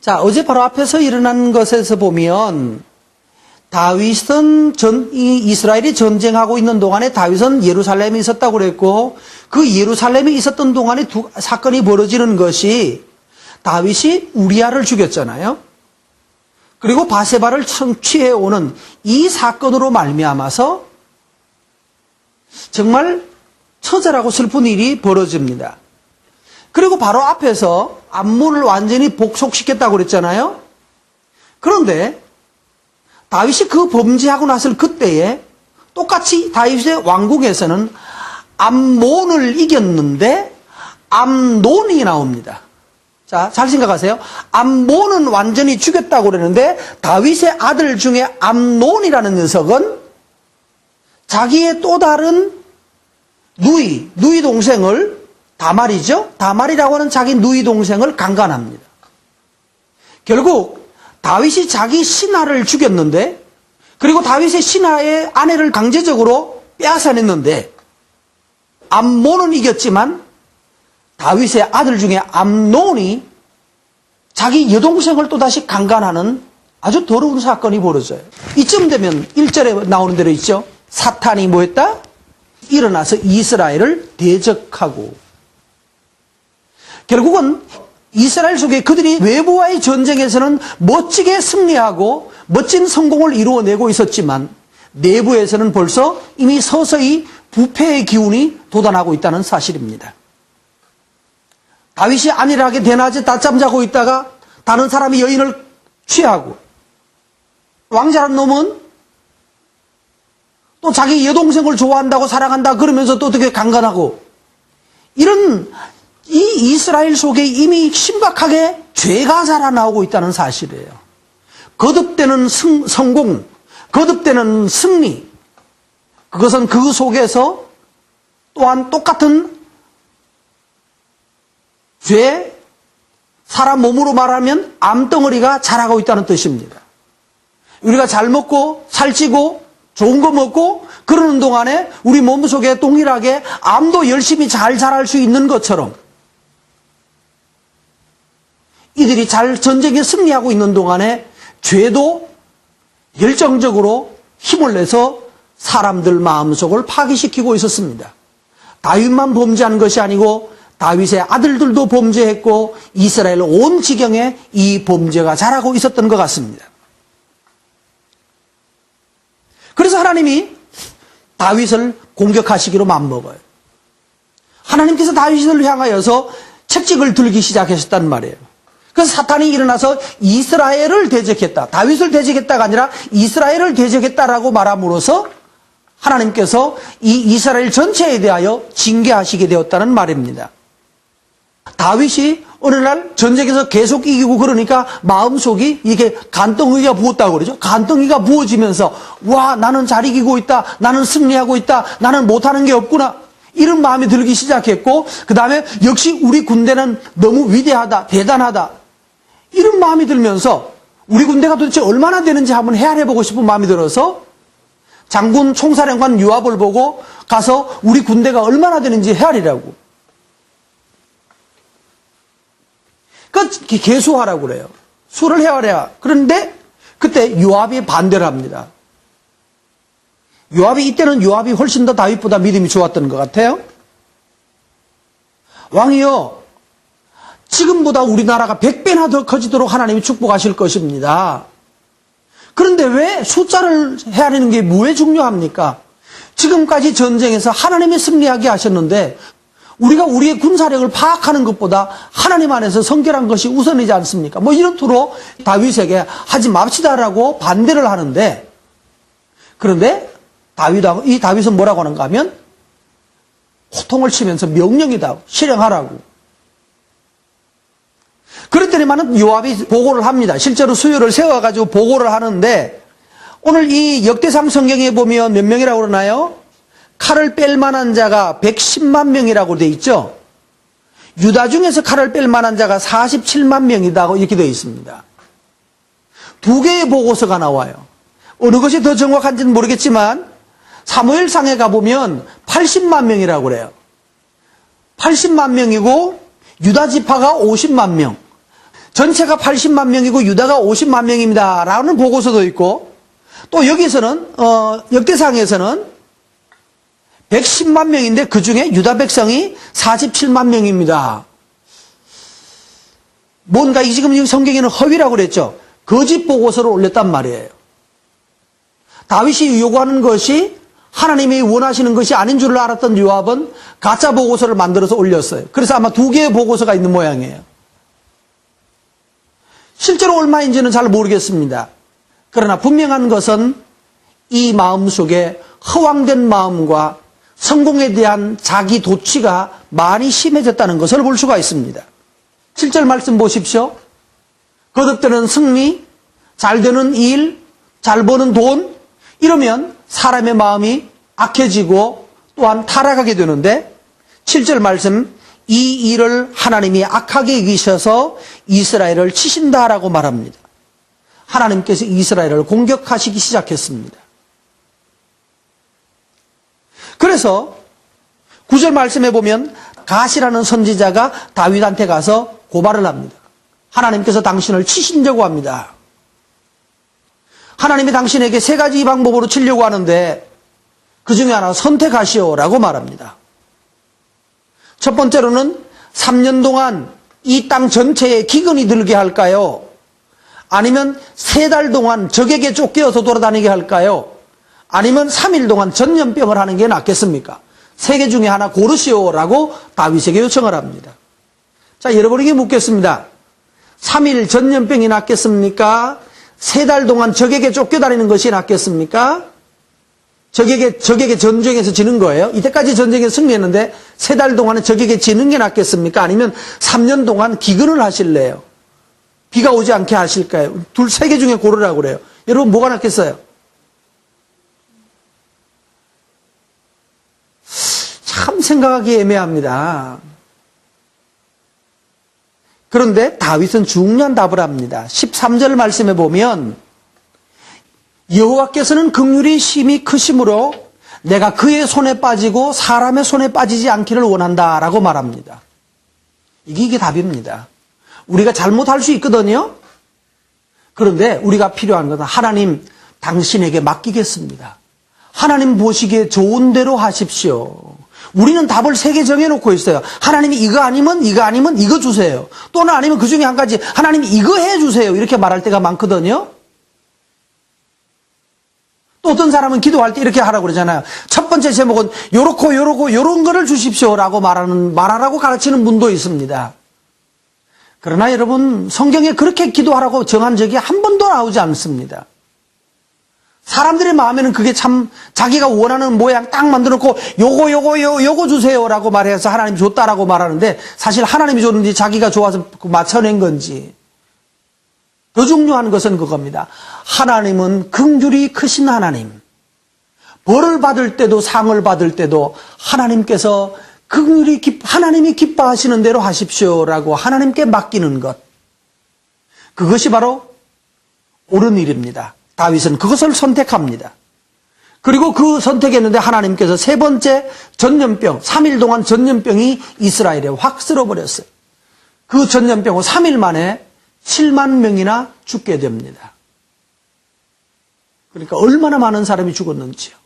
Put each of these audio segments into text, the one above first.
자, 어제 바로 앞에서 일어난 것에서 보면 다윗은 이스라엘이 전쟁하고 있는 동안에 다윗은 예루살렘에 있었다고 그랬고, 그 예루살렘에 있었던 동안에 사건이 벌어지는 것이 다윗이 우리아를 죽였잖아요. 그리고 바세바를 성취해오는 이 사건으로 말미암아서 정말 처절하고 슬픈 일이 벌어집니다. 그리고 바로 앞에서 암몬을 완전히 복속시켰다고 그랬잖아요. 그런데 다윗이 그 범죄하고 났을 그때에 똑같이 다윗의 왕국에서는 암몬을 이겼는데 암논이 나옵니다. 자, 잘 생각하세요. 암몬은 완전히 죽였다고 그러는데 다윗의 아들 중에 암논이라는 녀석은 자기의 또 다른 누이 동생을 다말이죠. 다말이라고 하는 자기 누이 동생을 강간합니다. 결국 다윗이 자기 신하를 죽였는데, 그리고 다윗의 신하의 아내를 강제적으로 빼앗아냈는데, 암몬은 이겼지만 다윗의 아들 중에 암논이 자기 여동생을 또다시 강간하는 아주 더러운 사건이 벌어져요. 이쯤 되면 1절에 나오는 대로 있죠. 사탄이 뭐 했다? 일어나서 이스라엘을 대적하고, 결국은 이스라엘 속에 그들이 외부와의 전쟁에서는 멋지게 승리하고 멋진 성공을 이루어내고 있었지만 내부에서는 벌써 이미 서서히 부패의 기운이 돋아나고 있다는 사실입니다. 다윗이 안일하게 대낮에 낮잠 자고 있다가 다른 사람이 여인을 취하고, 왕자란 놈은 또 자기 여동생을 좋아한다고 사랑한다 그러면서 또 어떻게 강간하고, 이런 이 이스라엘 속에 이미 심각하게 죄가 자라나오고 있다는 사실이에요. 거듭되는 성공, 거듭되는 승리, 그것은 그 속에서 또한 똑같은 죄, 사람 몸으로 말하면 암덩어리가 자라고 있다는 뜻입니다. 우리가 잘 먹고 살찌고 좋은 거 먹고 그러는 동안에 우리 몸속에 동일하게 암도 열심히 잘 자랄 수 있는 것처럼 이들이 잘 전쟁에 승리하고 있는 동안에 죄도 열정적으로 힘을 내서 사람들 마음속을 파괴시키고 있었습니다. 다윗만 범죄한 것이 아니고 다윗의 아들들도 범죄했고 이스라엘 온 지경에 이 범죄가 자라고 있었던 것 같습니다. 그래서 하나님이 다윗을 공격하시기로 맘먹어요. 하나님께서 다윗을 향하여서 책찍을 들기 시작하셨단 말이에요. 그래서 사탄이 일어나서 이스라엘을 대적했다. 다윗을 대적했다가 아니라 이스라엘을 대적했다라고 말함으로써 하나님께서 이 이스라엘 전체에 대하여 징계하시게 되었다는 말입니다. 다윗이 어느 날 전쟁에서 계속 이기고 그러니까 마음속이 이게 간덩이가 부었다고 그러죠. 간덩이가 부어지면서 와, 나는 잘 이기고 있다. 나는 승리하고 있다. 나는 못하는 게 없구나. 이런 마음이 들기 시작했고, 그 다음에 역시 우리 군대는 너무 위대하다. 대단하다. 이런 마음이 들면서 우리 군대가 도대체 얼마나 되는지 한번 헤아려보고 싶은 마음이 들어서 장군 총사령관 요압을 보고 가서 우리 군대가 얼마나 되는지 헤아리라고. 그 계수하라고 그래요. 수를 헤아려. 그런데 그때 요압이 반대를 합니다. 이때는 요압이 훨씬 더 다윗보다 믿음이 좋았던 것 같아요. 왕이요, 지금보다 우리나라가 100배나 더 커지도록 하나님이 축복하실 것입니다. 그런데 왜 숫자를 헤아리는 게 왜 중요합니까? 지금까지 전쟁에서 하나님이 승리하게 하셨는데 우리가 우리의 군사력을 파악하는 것보다 하나님 안에서 성결한 것이 우선이지 않습니까? 뭐 이런 투로 다윗에게 하지 맙시다라고 반대를 하는데, 그런데 이 다윗은 뭐라고 하는가 하면 호통을 치면서 명령이다, 실행하라고. 그랬더니만은 요압이 보고를 합니다. 실제로 수요를 세워가지고 보고를 하는데, 오늘 이 역대상 성경에 보면 몇 명이라고 그러나요? 칼을 뺄 만한 자가 110만 명이라고 돼 있죠. 유다 중에서 칼을 뺄 만한 자가 47만 명이다 이렇게 되어 있습니다. 두 개의 보고서가 나와요. 어느 것이 더 정확한지는 모르겠지만 사무엘상에 가보면 80만 명이라고 그래요. 80만 명이고 유다 지파가 50만 명. 전체가 80만 명이고 유다가 50만 명입니다. 라는 보고서도 있고, 또 여기서는, 역대상에서는 110만 명인데 그 중에 유다 백성이 47만 명입니다. 뭔가 지금 성경에는 허위라고 그랬죠. 거짓 보고서를 올렸단 말이에요. 다윗이 요구하는 것이 하나님이 원하시는 것이 아닌 줄 알았던 요압은 가짜 보고서를 만들어서 올렸어요. 그래서 아마 2개의 보고서가 있는 모양이에요. 실제로 얼마인지는 잘 모르겠습니다. 그러나 분명한 것은 이 마음 속에 허황된 마음과 성공에 대한 자기 도취가 많이 심해졌다는 것을 볼 수가 있습니다. 7절 말씀 보십시오. 거듭되는 승리, 잘 되는 일, 잘 버는 돈, 이러면 사람의 마음이 악해지고 또한 타락하게 되는데 7절 말씀, 이 일을 하나님이 악하게 여기셔서 이스라엘을 치신다라고 말합니다. 하나님께서 이스라엘을 공격하시기 시작했습니다. 그래서 9절 말씀에 보면 갓이라는 선지자가 다윗한테 가서 고발을 합니다. 하나님께서 당신을 치신다고 합니다. 하나님이 당신에게 3가지 방법으로 치려고 하는데 그 중에 하나 선택하시오라고 말합니다. 첫 번째로는 3년 동안 이 땅 전체에 기근이 들게 할까요? 아니면 3달 동안 적에게 쫓겨서 돌아다니게 할까요? 아니면 3일 동안 전염병을 하는 게 낫겠습니까? 3개 중에 하나 고르시오라고 다윗에게 요청을 합니다. 자, 여러분에게 묻겠습니다. 3일 전염병이 낫겠습니까? 3달 동안 적에게 쫓겨다니는 것이 낫겠습니까? 적에게 전쟁에서 지는 거예요. 이때까지 전쟁에서 승리했는데 3달 동안은 적에게 지는 게 낫겠습니까? 아니면 3년 동안 기근을 하실래요? 비가 오지 않게 하실까요? 3개 중에 고르라고 그래요. 여러분 뭐가 낫겠어요? 참 생각하기 애매합니다. 그런데 다윗은 중요한 답을 합니다. 13절 말씀에 보면 여호와께서는 긍휼이 심히 크심으로 내가 그의 손에 빠지고 사람의 손에 빠지지 않기를 원한다라고 말합니다. 이게 답입니다. 우리가 잘못할 수 있거든요. 그런데 우리가 필요한 것은 하나님 당신에게 맡기겠습니다. 하나님 보시기에 좋은 대로 하십시오. 우리는 답을 3개 정해놓고 있어요. 하나님이 이거 아니면 이거 주세요. 또는 아니면 그 중에 한 가지 하나님이 이거 해주세요. 이렇게 말할 때가 많거든요. 또 어떤 사람은 기도할 때 이렇게 하라고 그러잖아요. 첫 번째 제목은 요런 거를 주십시오라고 말하라고 가르치는 분도 있습니다. 그러나 여러분 성경에 그렇게 기도하라고 정한 적이 한 번도 나오지 않습니다. 사람들의 마음에는 그게 참 자기가 원하는 모양 딱 만들어놓고 요거 주세요라고 말해서 하나님 줬다라고 말하는데 사실 하나님이 줬는지 자기가 좋아서 맞춰낸 건지. 더 중요한 것은 그겁니다. 하나님은 긍휼이 크신 하나님. 벌을 받을 때도 상을 받을 때도 하나님께서 하나님이 기뻐하시는 대로 하십시오라고 하나님께 맡기는 것. 그것이 바로 옳은 일입니다. 다윗은 그것을 선택합니다. 그리고 그 선택했는데 하나님께서 3번째 전염병, 3일 동안 전염병이 이스라엘에 확 쓸어버렸어요. 그 전염병은 3일 만에 7만 명이나 죽게 됩니다. 그러니까 얼마나 많은 사람이 죽었는지요.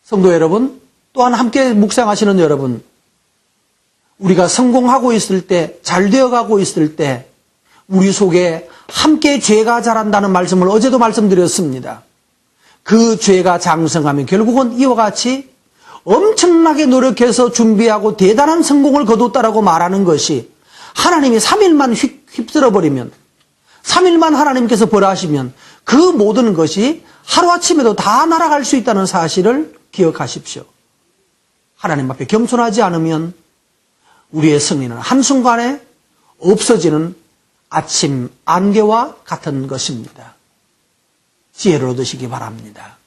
성도 여러분, 또한 함께 묵상하시는 여러분, 우리가 성공하고 있을 때, 잘 되어가고 있을 때 우리 속에 함께 죄가 자란다는 말씀을 어제도 말씀드렸습니다. 그 죄가 장성하면 결국은 이와 같이 엄청나게 노력해서 준비하고 대단한 성공을 거뒀다라고 말하는 것이 하나님이 3일만 휩쓸어버리면 3일만 하나님께서 벌하시면 그 모든 것이 하루아침에도 다 날아갈 수 있다는 사실을 기억하십시오. 하나님 앞에 겸손하지 않으면 우리의 승리는 한순간에 없어지는 아침 안개와 같은 것입니다. 지혜를 얻으시기 바랍니다.